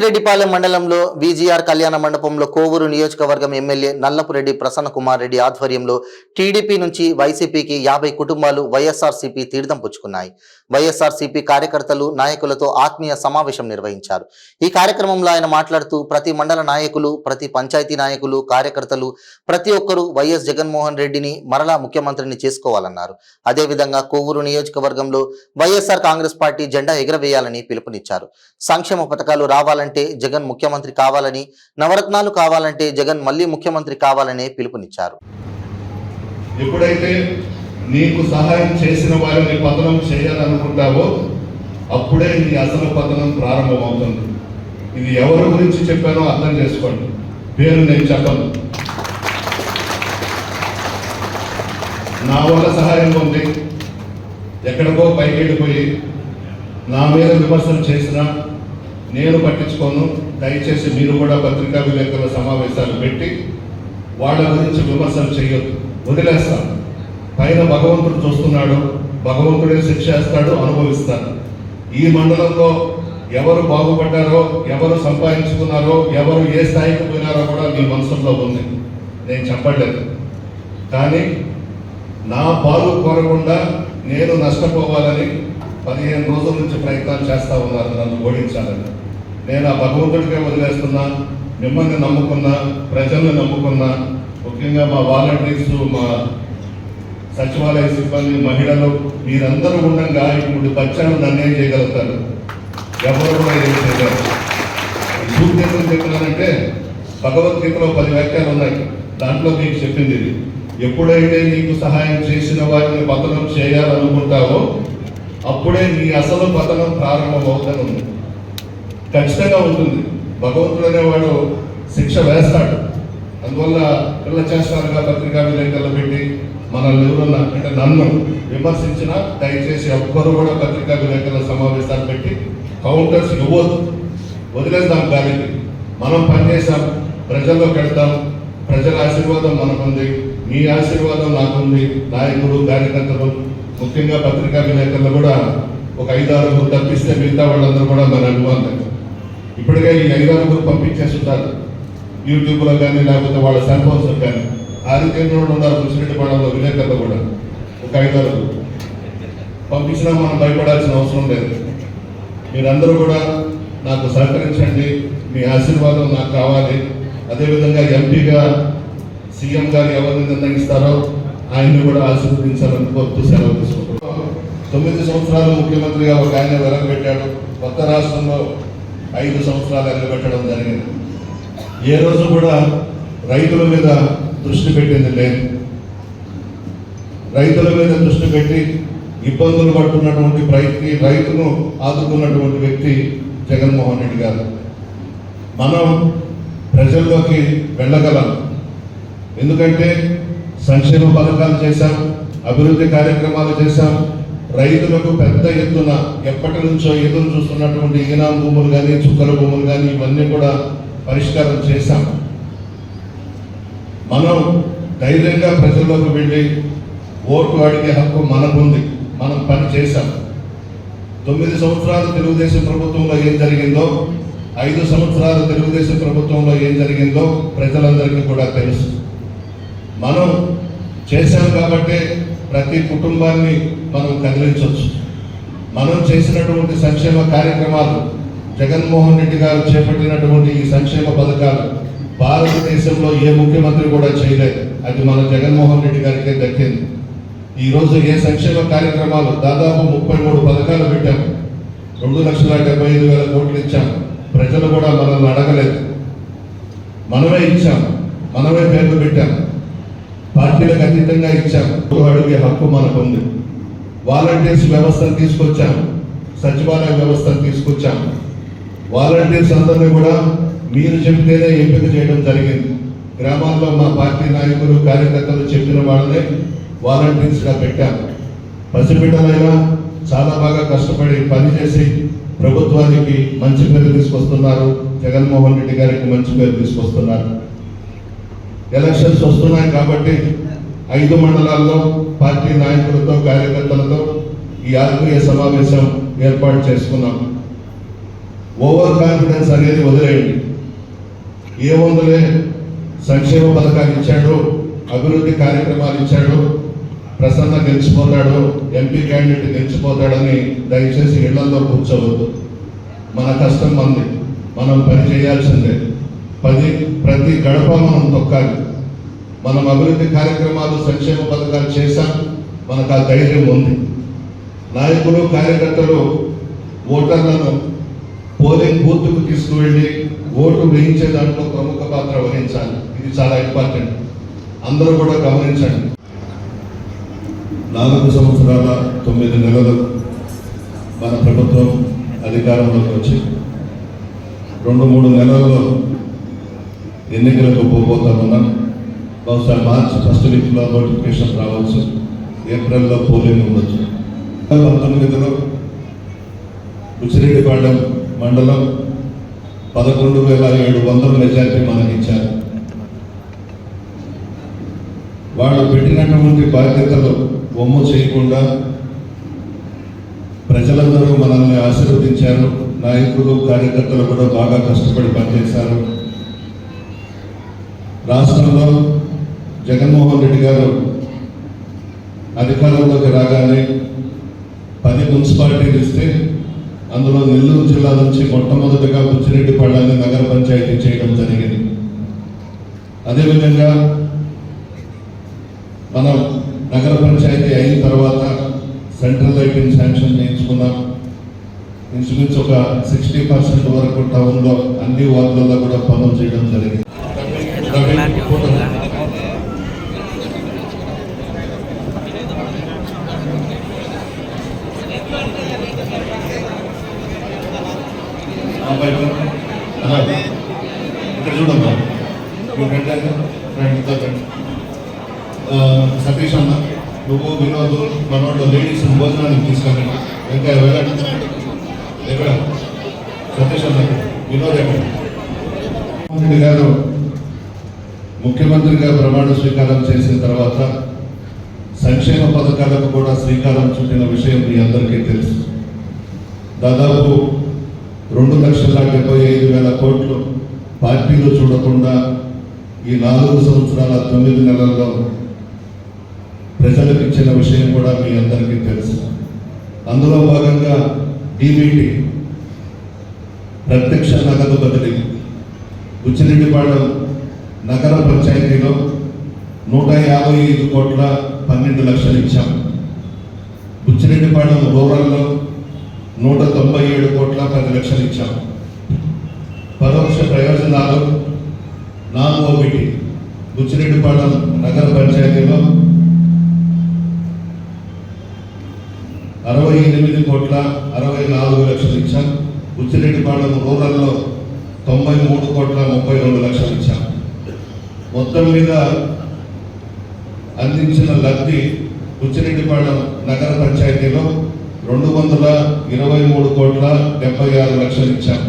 బుచ్చిరెడ్డిపాలెం మండలంలో విజిఆర్ కళ్యాణ మండపంలో కోవూరు నియోజకవర్గం ఎమ్మెల్యే నల్లపురెడ్డి ప్రసన్న కుమార్ రెడ్డి ఆధ్వర్యంలో టీడీపీ నుంచి వైసీపీకి 50 కుటుంబాలు వైఎస్ఆర్సీపీ తీర్థం పుచ్చుకున్నాయి. వైఎస్ఆర్సీపీ కార్యకర్తలు నాయకులతో ఆత్మీయ సమావేశం నిర్వహించారు. ఈ కార్యక్రమంలో ఆయన మాట్లాడుతూ ప్రతి మండల నాయకులు, ప్రతి పంచాయతీ నాయకులు, కార్యకర్తలు ప్రతి ఒక్కరూ వైఎస్ జగన్మోహన్ రెడ్డిని మరలా ముఖ్యమంత్రిని చేసుకోవాలన్నారు. అదేవిధంగా కోవూరు నియోజకవర్గంలో వైఎస్ఆర్ కాంగ్రెస్ పార్టీ జెండా ఎగరవేయాలని పిలుపునిచ్చారు. సంక్షేమ పథకాలు రావాలంటే జగన్ ముఖ్యమంత్రి కావాలని, నవరత్నాలు కావాలంటే జగన్ మళ్ళీ ముఖ్యమంత్రి కావాలనే పిలుపునిచ్చారు. ఎప్పుడైతే నీకు సహాయం చేసిన వారిని పతనం చేయాలనుకుంటావో అప్పుడే నీ అసలు పతనం ప్రారంభమవుతుంది. ఇది ఎవరి గురించి చెప్పానో అర్థం చేసుకోండి. పేరు నేను చెప్పను. నా వల్ల సహాయం ఉంది ఎక్కడికో పైకి వెళ్ళిపోయి నా మీద విమర్శలు చేసినా నేను పట్టించుకోను. దయచేసి మీరు కూడా పత్రికా విలేకరుల సమావేశాలు పెట్టి వాళ్ళ గురించి విమర్శలు చేయొద్దు. వదిలేస్తాను. పైన భగవంతుడు చూస్తున్నాడు. భగవంతుడే శిక్ష వేస్తాడు, అనుభవిస్తాను. ఈ మండలంలో ఎవరు బాగుపడ్డారో, ఎవరు సంపాదించుకున్నారో, ఎవరు ఏ స్థాయికి పోయినారో కూడా మీ మనసులో ఉంది. నేను చెప్పలేదు. కానీ నా పాలు కోరకుండా నేను నష్టపోవాలని 15 రోజుల నుంచి ప్రయత్నాలు చేస్తూ ఉన్నారు నన్ను ఓడించాలని. నేను ఆ భగవంతుడికే వదిలేస్తున్నా. మిమ్మల్ని నమ్ముకున్నా, ప్రజల్ని నమ్ముకున్నా, ముఖ్యంగా మా వాలంటీర్స్, మా సచివాలయ సిబ్బంది, మహిళలు మీరందరూ ఉండగా ఇప్పుడు బచ్చాను నన్నేం చేయగలుగుతారు? ఎవరు కూడా ఏం చేయగలరు? సూక్తిని చెప్పినానంటే భగవద్గీతలో 10 వాక్యాలు ఉన్నాయి. దాంట్లో మీకు చెప్పింది ఇది. ఎప్పుడైతే నీకు సహాయం చేసిన వారిని పతనం చేయాలనుకుంటావో అప్పుడే నీ అసలు పతనం ప్రారంభమవుతూనే ఉంది. ఖచ్చితంగా ఉంటుంది. భగవంతుడు అనేవాడు శిక్ష వేస్తాడు. అందువల్ల పిల్ల చేస్తారుగా పత్రికా విలేకరులు పెట్టి మనల్ని ఎవరున్నా అంటే నన్ను విమర్శించినా దయచేసి ఒక్కరు కూడా పత్రికా విలేకరుల సమావేశాలు పెట్టి కౌంటర్స్ ఇవ్వద్దు. వదిలేద్దాం. గాలికి మనం పనిచేసాం, ప్రజల్లోకి వెళ్తాం. ప్రజల ఆశీర్వాదం మనకుంది, మీ ఆశీర్వాదం నాకుంది. నాయకులు, కార్యకర్తలు, ముఖ్యంగా పత్రికా విలేకరులు కూడా ఒక 5-6 తప్పిస్తే మిగతా వాళ్ళందరూ కూడా మన అనుభవం. ఇప్పటికే ఈ 5-6 పంపించేస్తుంటారు యూట్యూబ్లో కానీ, లేకపోతే వాళ్ళ సెల్ ఫోన్స్లో కానీ. ఆదిత్యంలో ఉన్నారు బుచ్చిరెడ్డిపాలెంలో విలేకరులు కూడా ఒక 5-6 పంపించినా మనం భయపడాల్సిన అవసరం లేదు. మీరందరూ కూడా నాకు సహకరించండి. మీ ఆశీర్వాదం నాకు కావాలి. అదేవిధంగా ఎంపీగా సీఎం గారు ఎవరిని నిర్ణయిస్తారో ఆయన్ని కూడా ఆశీర్వదించాలని కోరుతూ సెలవు తీసుకుంటున్నాం. 9 సంవత్సరాలు ముఖ్యమంత్రిగా ఒక ఆయన వెలగబెట్టాడు. కొత్త రాష్ట్రంలో 5 సంవత్సరాలు వెలగబెట్టడం జరిగింది. ఏ రోజు కూడా రైతుల మీద దృష్టి పెట్టింది లేదు. రైతుల మీద దృష్టి పెట్టి ఇబ్బందులు పడుతున్నటువంటి రైతును ఆదుకున్నటువంటి వ్యక్తి జగన్మోహన్ రెడ్డి గారు. మనం ప్రజల్లోకి వెళ్ళగలం. ఎందుకంటే సంక్షేమ పథకాలు చేశాం, అభివృద్ధి కార్యక్రమాలు చేశాం. రైతులకు పెద్ద ఎత్తున ఎప్పటి నుంచో ఎదురు చూస్తున్నటువంటి ఈనాం భూములు కానీ, చుక్కల భూములు కానీ ఇవన్నీ కూడా పరిష్కారం చేశాం. మనం ధైర్యంగా ప్రజల్లోకి వెళ్ళి ఓటు అడిగే హక్కు మనకుంది. మనం పని చేశాం. 9 సంవత్సరాలు తెలుగుదేశం ప్రభుత్వంలో ఏం జరిగిందో, 5 సంవత్సరాలు తెలుగుదేశం ప్రభుత్వంలో ఏం జరిగిందో ప్రజలందరికీ కూడా తెలుసు. మనం చేశాం కాబట్టి ప్రతి కుటుంబాన్ని మనం కదిలించవచ్చు. మనం చేసినటువంటి సంక్షేమ కార్యక్రమాలు, జగన్మోహన్ రెడ్డి గారు చేపట్టినటువంటి ఈ సంక్షేమ పథకాలు భారతదేశంలో ఏ ముఖ్యమంత్రి కూడా చేయలేదు. అది మన జగన్మోహన్ రెడ్డి గారికే దక్కింది. ఈరోజు ఏ సంక్షేమ కార్యక్రమాలు దాదాపు 33 పథకాలు పెట్టాము. 2,75,000 కోట్లు ఇచ్చాము. ప్రజలు కూడా మనల్ని అడగలేదు, మనమే ఇచ్చాము, మనమే పేర్లు పెట్టాము. పార్టీలకు అతీతంగా ఇచ్చాము. అడిగే హక్కు మనకుంది. వాలంటీర్స్ వ్యవస్థను తీసుకొచ్చాము, సచివాలయ వ్యవస్థను తీసుకొచ్చాము. వాలంటీర్స్ అందరినీ కూడా మీరు చెబితేనే ఎంపిక చేయడం జరిగింది. గ్రామాల్లో మా పార్టీ నాయకులు, కార్యకర్తలు చెప్పిన వాళ్ళనే వాలంటీర్స్గా పెట్టాము. పసిబిడ్డలైనా చాలా బాగా కష్టపడి పనిచేసి ప్రభుత్వానికి మంచి పేరు తీసుకొస్తున్నారు. జగన్మోహన్ రెడ్డి గారికి మంచి పేరు తీసుకొస్తున్నారు. ఎలక్షన్స్ వస్తున్నాయి కాబట్టి 5 మండలాల్లో పార్టీ నాయకులతో, కార్యకర్తలతో ఈ ఆత్మీయ సమావేశం ఏర్పాటు చేసుకున్నాం. ఓవర్ కాన్ఫిడెన్స్ అనేది వదిలేయండి. ఏముందులే సంక్షేమ పథకాలు ఇచ్చాడు, అభివృద్ధి కార్యక్రమాలు ఇచ్చాడు, ప్రసన్న గెలిచిపోతాడు, ఎంపీ క్యాండిడేట్ గెలిచిపోతాడని దయచేసి ఇళ్లలో కూర్చోవద్దు. మన కష్టం మంది, మనం పని చేయాల్సిందే. ప్రతి గడప మనం తొక్కాలి. మనం అభివృద్ధి కార్యక్రమాలు సంక్షేమ పథకాలు చేశాం, మనకు ఆ ధైర్యం ఉంది. నాయకులు కార్యకర్తలు ఓటర్లను పోలింగ్ బూత్కు తీసుకువెళ్ళి ఓటు వేయించే దాంట్లో ప్రముఖ పాత్ర వహించాలి. ఇది చాలా ఇంపార్టెంట్, అందరూ కూడా గమనించండి. 4 సంవత్సరాల 9 నెలలు మన ప్రభుత్వం అధికారంలోకి వచ్చి 2-3 నెలల్లో ఎన్నికలకు పోతా ఉన్నాం. బహుశా మార్చి ఫస్ట్ వీక్లో నోటిఫికేషన్ రావచ్చు, ఏప్రిల్లో పోలింగ్ ఉండొచ్చు. 19లో బుచ్చిరెడ్డిపాళెం మండలం 11,700 మెజార్టీ మనకి ఇచ్చారు. వాళ్ళు పెట్టినటువంటి బాధ్యతలు వమ్ము చేయకుండా ప్రజలందరూ మనల్ని ఆశీర్వదించారు. నాయకులు కార్యకర్తలు కూడా బాగా కష్టపడి పనిచేశారు. రాష్ట్రంలో జగన్మోహన్ రెడ్డి గారు అధికారంలోకి రాగానే 10 మున్సిపాలిటీలు ఇస్తే అందులో నెల్లూరు జిల్లా నుంచి మొట్టమొదటిగా బుచ్చిరెడ్డిపాళెంని నగర పంచాయతీ చేయడం జరిగింది. అదేవిధంగా మనం నగర పంచాయతీ అయిన తర్వాత సెంట్రల్ లైటింగ్ శాంక్షన్ చేయించుకున్నాం. ఇంచుమించు ఒక 60% వరకు టౌన్లో అన్ని వార్డులలో కూడా పనులు చేయడం జరిగింది. ఇక్కడ చూడమ్మా, సతీష్ అన్న, నువ్వు వినోద్ మనోడు లేడీస్ భోజనానికి తీసుకెళ్ళండి. వెంకయ్య వెళ్ళండి. ఎక్కడ సతీష్ అన్న, వినోద్ ఎక్కడ? ముఖ్యమంత్రి గారు ముఖ్యమంత్రిగా ప్రమాణ స్వీకారం చేసిన తర్వాత సంక్షేమ పథకాలకు కూడా శ్రీకారం చుట్టిన విషయం మీ అందరికీ తెలుసు. దాదాపు 2,75,000 కోట్లు పార్టీలు చూడకుండా ఈ 4 సంవత్సరాల 9 నెలల్లో ప్రజలకు ఇచ్చిన విషయం కూడా మీ అందరికీ తెలుసు. అందులో భాగంగా డీబీటీ ప్రత్యక్ష నగదు బదిలీ బుచ్చిరెడ్డిపాళెం నగర పంచాయతీలో 155 కోట్ల 12 లక్షలు ఇచ్చాం. బుచ్చిరెడ్డిపాళెం రూరల్లో 197 కోట్ల 10 లక్షలు ఇచ్చాం. పరోక్ష ప్రయోజనాలు నాన్ ఓబీటీ బుచ్చిరెడ్డిపాళెం నగర పంచాయతీలో 68 కోట్ల 64 లక్షలు ఇచ్చాం. బుచ్చిరెడ్డిపాళెం రూరల్లో 93 కోట్ల 32 లక్షలు ఇచ్చాం. మొత్తం మీద అందించిన లబ్ధి బుచ్చిరెడ్డిపాళెం నగర పంచాయతీలో 223 కోట్ల 76 లక్షలు ఇచ్చాం.